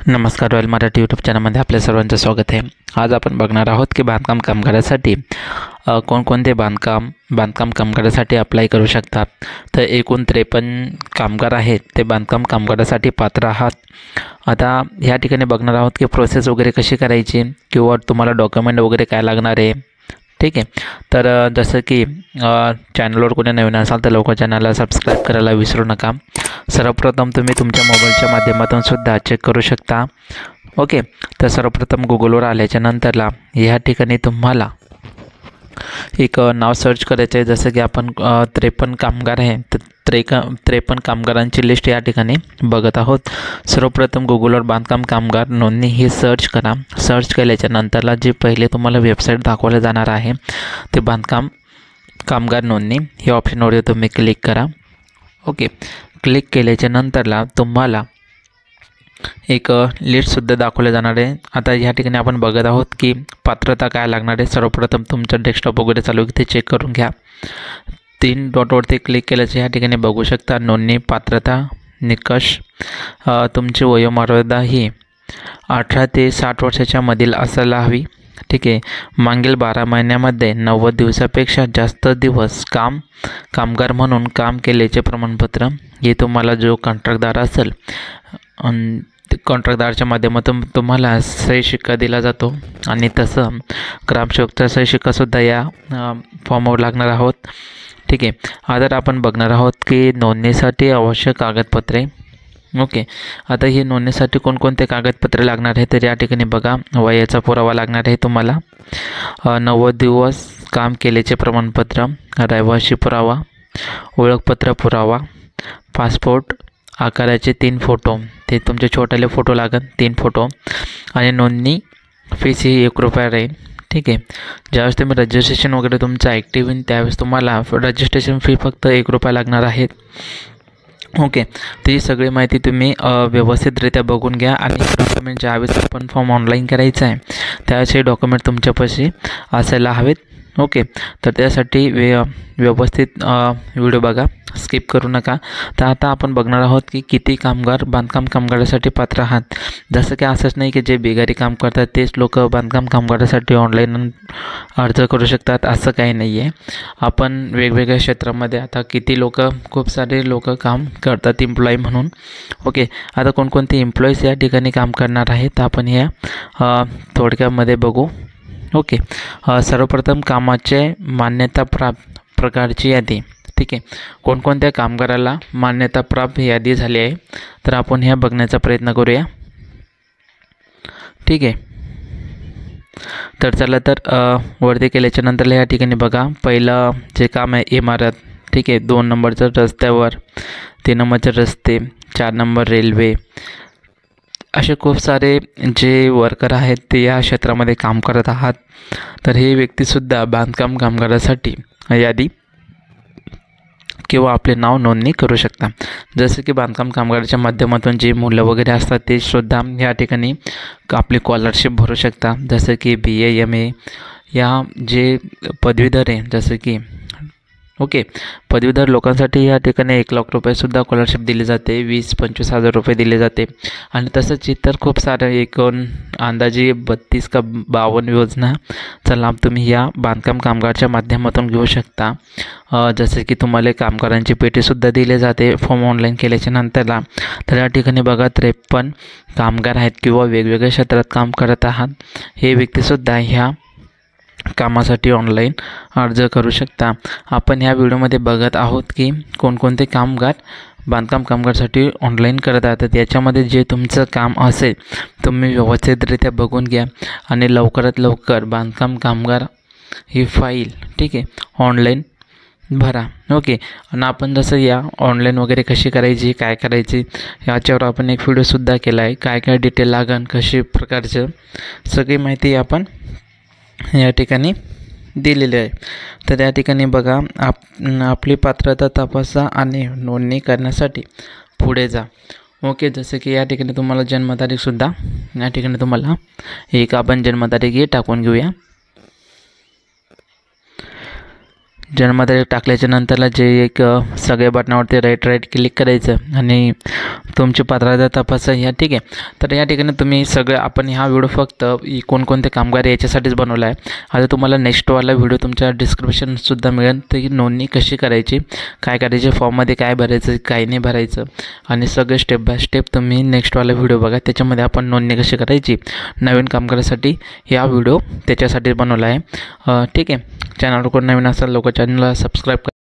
नमस्कार, royal Marathi YouTube चॅनलमध्ये आपल्या सर्वांचं स्वागत आहे। आज आपण बघणार आहोत की बांधकाम कामगारासाठी कोणकोणते बांधकाम कामगारासाठी अप्लाय करू शकतात। तर एकूण 53 कामगार आहेत, ते बांधकाम कामगारासाठी पात्र आहात। आता ह्या ठिकाणी बघणार आहोत की प्रोसेस वगैरे कशी करायची किंवा तुम्हाला डॉक्युमेंट वगैरे काय लागणार आहे, ठीक आहे। तर जसं की चॅनलवर कोणी नवीन असाल तर लवकर चॅनलला सबस्क्राईब करायला विसरू नका। सर्वप्रथम तुम्ही तुमच्या मोबाईलच्या माध्यमातून सुद्धा चेक करू शकता। ओके, तर सर्वप्रथम गुगलवर आल्याच्या नंतरला ह्या ठिकाणी तुम्हाला एक नाव सर्च करायचं आहे। जसं की आपण 53 कामगार आहे, तर 53 कामगारांची लिस्ट या ठिकाणी बघत आहोत। सर्वप्रथम गुगलवर बांधकाम कामगार नोंदणी हे सर्च करा। सर्च केल्याच्या नंतरला जे पहिले तुम्हाला वेबसाईट दाखवलं जाणार आहे ते बांधकाम कामगार नोंदणी हे ऑप्शनवर तुम्ही क्लिक करा। ओके, क्लिक केल्याच्या नंतरला तुम्हाला एक लिस्टसुद्धा दाखवले जाणार आहे। आता ह्या ठिकाणी आपण बघत आहोत की पात्रता काय लागणार आहे। सर्वप्रथम तुमचं डेस्कटॉप वगैरे चालू आहे ते चेक करून घ्या। 3 डॉटवरती क्लिक केल्याचे ह्या ठिकाणी बघू शकता नोंदणी पात्रता निकष। तुमची वयोमर्यादा ही 18 ते 60 वर्षाच्या मधील असायला हवी, ठीक आहे। मागील 12 महिन्यामध्ये 90 दिवसापेक्षा जास्त दिवस कामगार म्हणून काम केल्याचे प्रमाणपत्र हे तुम्हाला जो कॉन्ट्रॅक्टदार असेल कॉन्ट्रॅक्टदारच्या माध्यमातून तुम्हाला सही शिक्का दिला जातो आणि तसं ग्रामसेवकचा सही शिक्कासुद्धा या फॉर्मवर लागणार आहोत, ठीक आहे। आता आपण बघणार आहोत की नोंदणीसाठी आवश्यक कागदपत्रे। ओके, आता ही नोंदणीसाठी कोणकोणते कागदपत्रे लागणार आहे तर या ठिकाणी बघा। वयाचा पुरावा लागणार आहे तुम्हाला, 90 दिवस काम केल्याचे प्रमाणपत्र, रहिवासी पुरावा, ओळखपत्र पुरावा, पासपोर्ट आकाराचे 3 फोटो, ते तुमचे छोटेले फोटो लागत 3 फोटो, आणि नोंदणी फीस ही ₹1 राहील, ठीक आहे। ज्यावेळेस तुम्ही रजिस्ट्रेशन वगैरे तुमचं ॲक्टिव्ह होईल त्यावेळेस तुम्हाला रजिस्ट्रेशन फी फक्त ₹1 लागणार आहेत। ओके, ती सगळी माहिती तुम्ही व्यवस्थितरित्या बघून घ्या आणि डॉक्युमेंट ज्यावेळेस आपण फॉर्म ऑनलाईन करायचा आहे त्यावेळेस हे डॉक्युमेंट तुमच्यापाशी असायला हवेत। ओके, तर त्यासाठी व्यवस्थित व्हिडिओ बघा, स्किप करू नका। तर आता आपण बघणार आहोत की किती कामगार बांधकाम कामगारासाठी पात्र आहात। जसं की असंच नाही की जे बेगारी काम करतात तेच लोक बांधकाम कामगारासाठी ऑनलाईन अर्ज करू शकतात, असं काही नाही आहे। आपण वेगवेगळ्या क्षेत्रामध्ये आता खूप सारे लोक काम करतात एम्प्लॉई म्हणून। ओके, आता कोणकोणते एम्प्लॉईज या ठिकाणी काम करणार आहेत आपण या थोडक्यामध्ये बघू। ओके, सर्वप्रथम कामाचे मान्यता प्राप्त प्रकारची यादी, ठीक आहे। कोणकोणत्या कामगाराला मान्यता प्राप्त यादी झाली आहे तर आपण ह्या बघण्याचा प्रयत्न करूया, ठीक आहे। तर चला तर वरती केल्याच्या नंतर या ठिकाणी बघा, पहिलं जे काम आहे इमारत, ठीक आहे। 2 नंबरचं रस्त्यावर, 3 नंबरचे रस्ते, 4 नंबर रेल्वे, असे खूप सारे जे वर्कर आहेत ते या क्षेत्रामध्ये काम करत आहात। तर हे व्यक्तीसुद्धा बांधकाम कामगारासाठी यादी किंवा आपले नाव नोंदणी करू शकता। जसं की बांधकाम कामगाराच्या माध्यमातून जे मुलं वगैरे असतात ते सुद्धा या ठिकाणी आपली स्कॉलरशिप भरू शकता। जसं की BA MA या जे पदवीधर आहे, जसं की ओके, पदवीधर लोकांसाठी या ठिकाणी ₹1,00,000 सुद्धा स्कॉलरशिप दिली जाते, 20-25 हजार रुपये दिले जाते। आणि तसंच इतर खूप सारे एकूण अंदाजे 32 का 52 योजनाचा लाभ तुम्ही या बांधकाम कामगारच्या माध्यमातून घेऊ शकता। जसं की तुम्हाला कामगारांची पेटीसुद्धा दिली जाते फॉर्म ऑनलाईन केल्याच्या नंतरला। तर या ठिकाणी बघा 53 कामगार आहेत किंवा वेगवेगळ्या क्षेत्रात काम करत आहात, हे व्यक्तीसुद्धा ह्या कामासाठी ऑनलाईन अर्ज करू शकता। आपण ह्या व्हिडिओमध्ये बघत आहोत की कोणकोणते कामगार बांधकाम कामगारसाठी ऑनलाईन करत आहात। तर याच्यामध्ये जे तुमचं काम असेल तुम्ही व्यवस्थितरित्या बघून घ्या आणि लवकरात लवकर बांधकाम कामगार ही फाईल, ठीक आहे, ऑनलाईन भरा। ओके, आणि आपण जसं या ऑनलाईन वगैरे कशी करायची, काय करायची याच्यावर आपण एक व्हिडिओसुद्धा केला आहे। काय काय डिटेल लागन, कशी प्रकारचं सगळी माहिती आपण या ठिकाणी दिलेली आहे। तर त्या ठिकाणी बघा, आपली पात्रता तपासा आणि नोंदणी करण्यासाठी पुढे जा। ओके, जसं की या ठिकाणी तुम्हाला जन्मतारीखसुद्धा या ठिकाणी तुम्हाला एक आपण जन्मतारीख हे टाकून घेऊया। जन्मतारीख टाकल्याच्या नंतरला जे एक सगळ्या बटनावरती राईट क्लिक करायचं आणि तुमची पात्रता तपासा या, ठीक आहे. तर या ठिकाणी तुम्ही सगळं, आपण हा व्हिडिओ फक्त कोणकोणते कामगार याच्यासाठीच बनवला आहे. आता तुम्हाला नेक्स्टवाला व्हिडिओ तुमच्या डिस्क्रिप्शनसुद्धा मिळेल. तर ही नोंदणी कशी करायची, काय करायचे, फॉर्ममध्ये काय भरायचं, काय नाही भरायचं आणि सगळे स्टेप बाय स्टेप तुम्ही नेक्स्टवाला व्हिडिओ बघा. त्याच्यामध्ये आपण नोंदणी कशी करायची नवीन कामगारासाठी हा व्हिडिओ त्याच्यासाठी बनवला आहे. ठीक आहे. चॅनलवर कोण नवीन असेल लोक चॅनलला सबस्क्राईब करा.